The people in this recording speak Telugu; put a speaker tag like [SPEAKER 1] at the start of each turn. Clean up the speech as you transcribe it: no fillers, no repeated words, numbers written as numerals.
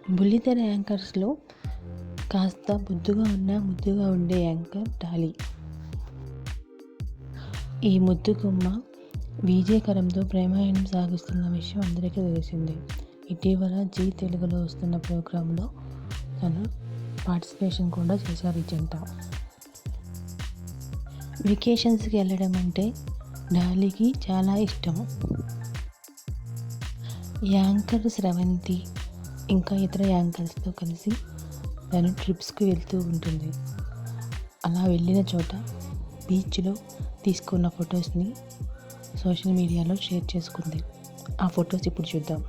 [SPEAKER 1] బుల్లితెర యాంకర్స్లో కాస్త ముద్దుగా ఉండే యాంకర్ డాలీ. ఈ ముద్దుగుమ్మ విజయకరంతో ప్రేమాయణం సాగిస్తున్న విషయం అందరికీ తెలిసిందే. ఇటీవల జీ తెలుగులో వస్తున్న ప్రోగ్రాంలో తను పార్టిసిపేషన్ కూడా చేశారు ఈ జంట. వెకేషన్స్కి వెళ్ళడం అంటే డాలీకి చాలా ఇష్టం. యాంకర్ స్రవంతి ఇంకా ఇతర యాంకర్స్తో కలిసి తను ట్రిప్స్కి వెళ్తూ ఉంటుంది. అలా వెళ్ళిన చోట బీచ్లో తీసుకున్న ఫొటోస్ని సోషల్ మీడియాలో షేర్ చేసుకుంది. ఆ ఫొటోస్ ఇప్పుడు చూద్దాం.